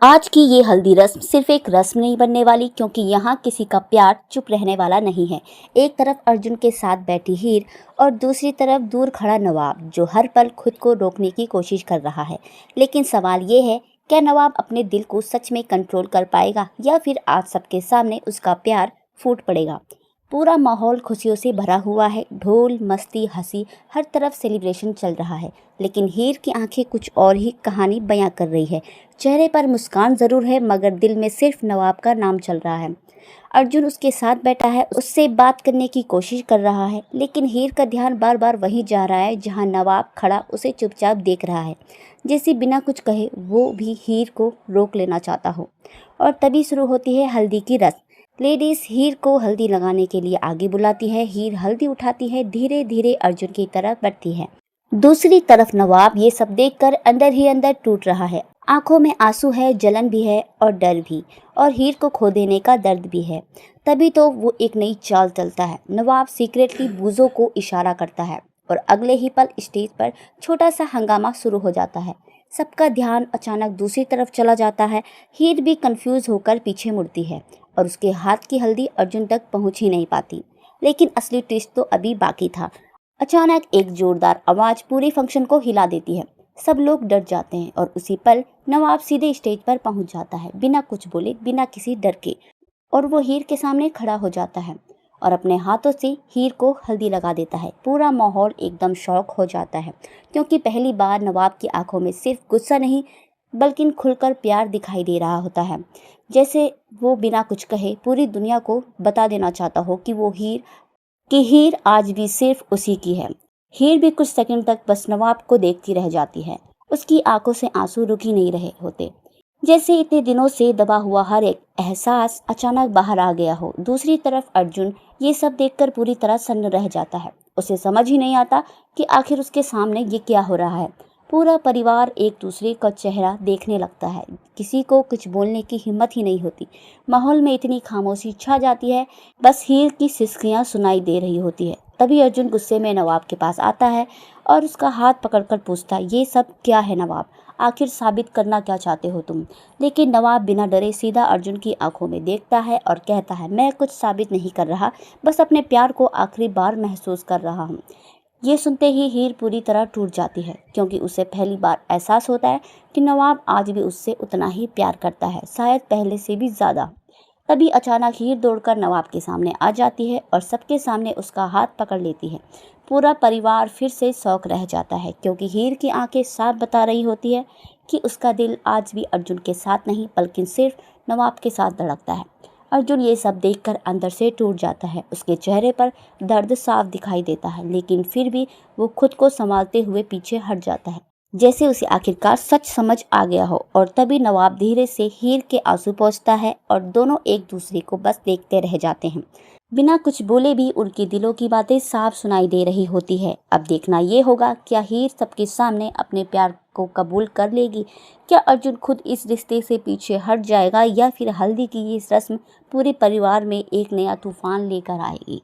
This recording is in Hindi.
आज की ये हल्दी रस्म सिर्फ एक रस्म नहीं बनने वाली, क्योंकि यहाँ किसी का प्यार चुप रहने वाला नहीं है। एक तरफ अर्जुन के साथ बैठी हीर और दूसरी तरफ दूर खड़ा नवाब, जो हर पल खुद को रोकने की कोशिश कर रहा है। लेकिन सवाल ये है, क्या नवाब अपने दिल को सच में कंट्रोल कर पाएगा या फिर आज सबके सामने उसका प्यार फूट पड़ेगा। पूरा माहौल खुशियों से भरा हुआ है, ढोल मस्ती हंसी, हर तरफ सेलिब्रेशन चल रहा है। लेकिन हीर की आंखें कुछ और ही कहानी बयां कर रही है। चेहरे पर मुस्कान जरूर है, मगर दिल में सिर्फ नवाब का नाम चल रहा है। अर्जुन उसके साथ बैठा है, उससे बात करने की कोशिश कर रहा है, लेकिन हीर का ध्यान बार बार वहीं जा रहा है जहां नवाब खड़ा उसे चुपचाप देख रहा है, जैसे बिना कुछ कहे वो भी हीर को रोक लेना चाहता हो। और तभी शुरू होती है हल्दी की रस्म। लेडीज हीर को हल्दी लगाने के लिए आगे बुलाती है। हीर हल्दी उठाती है, धीरे धीरे अर्जुन की तरफ बढ़ती है। दूसरी तरफ नवाब ये सब देखकर अंदर ही अंदर टूट रहा है। आंखों में आंसू है, जलन भी है और डर भी, और हीर को खो देने का दर्द भी है। तभी तो वो एक नई चाल चलता है। नवाब सीक्रेटली बूजों को इशारा करता है और अगले ही पल स्टेज पर छोटा सा हंगामा शुरू हो जाता है। सबका ध्यान अचानक दूसरी तरफ चला जाता है। हीर भी कंफ्यूज होकर पीछे मुड़ती है और उसके हाथ की हल्दी अर्जुन तक पहुंच ही नहीं पाती। लेकिन असली ट्विस्ट तो अभी बाकी था। अचानक एक जोरदार आवाज पूरे फंक्शन को हिला देती है। सब लोग डर जाते हैं और उसी पल नवाब सीधे स्टेज पर पहुंच जाता है, बिना कुछ बोले, बिना किसी डर के। और वो हीर के सामने खड़ा हो जाता है और अपने हाथों से हीर को हल्दी लगा देता है। पूरा माहौल एकदम शॉक हो जाता है, क्योंकि पहली बार नवाब की आंखों में सिर्फ गुस्सा नहीं बल्कि खुलकर प्यार दिखाई दे रहा होता है। जैसे वो बिना कुछ कहे पूरी दुनिया को बता देना चाहता हो कि हीर आज भी सिर्फ उसी की है। हीर भी कुछ सेकंड तक बस नवाब को देखती रह जाती है। उसकी आंखों से आंसू रुक ही नहीं रहे होते, जैसे इतने दिनों से दबा हुआ हर एक एहसास अचानक बाहर आ गया हो। दूसरी तरफ अर्जुन ये सब देखकर पूरी तरह सन्न रह जाता है। उसे समझ ही नहीं आता कि आखिर उसके सामने ये क्या हो रहा है। पूरा परिवार एक दूसरे का चेहरा देखने लगता है। किसी को कुछ बोलने की हिम्मत ही नहीं होती। माहौल में इतनी खामोशी छा जाती है, बस हीर की सिसकियां सुनाई दे रही होती है। तभी अर्जुन गुस्से में नवाब के पास आता है और उसका हाथ पकड़कर पूछता है, ये सब क्या है नवाब? आखिर साबित करना क्या चाहते हो तुम? लेकिन नवाब बिना डरे सीधा अर्जुन की आंखों में देखता है और कहता है, मैं कुछ साबित नहीं कर रहा, बस अपने प्यार को आखिरी बार महसूस कर रहा हूँ। ये सुनते ही हीर पूरी तरह टूट जाती है, क्योंकि उसे पहली बार एहसास होता है कि नवाब आज भी उससे उतना ही प्यार करता है, शायद पहले से भी ज़्यादा। तभी अचानक हीर दौड़कर नवाब के सामने आ जाती है और सबके सामने उसका हाथ पकड़ लेती है। पूरा परिवार फिर से शौक रह जाता है, क्योंकि हीर की आंखें साफ बता रही होती है कि उसका दिल आज भी अर्जुन के साथ नहीं बल्कि सिर्फ नवाब के साथ धड़कता है। अर्जुन ये सब देखकर अंदर से टूट जाता है। उसके चेहरे पर दर्द साफ दिखाई देता है, लेकिन फिर भी वो खुद को संभालते हुए पीछे हट जाता है, जैसे उसे आखिरकार सच समझ आ गया हो। और तभी नवाब धीरे से हीर के आंसू पोंछता है और दोनों एक दूसरे को बस देखते रह जाते हैं। बिना कुछ बोले भी उनके दिलों की बातें साफ सुनाई दे रही होती है। अब देखना ये होगा, क्या हीर सबके सामने अपने प्यार को कबूल कर लेगी? क्या अर्जुन खुद इस रिश्ते से पीछे हट जाएगा, या फिर हल्दी की ये रस्म पूरे परिवार में एक नया तूफान लेकर आएगी?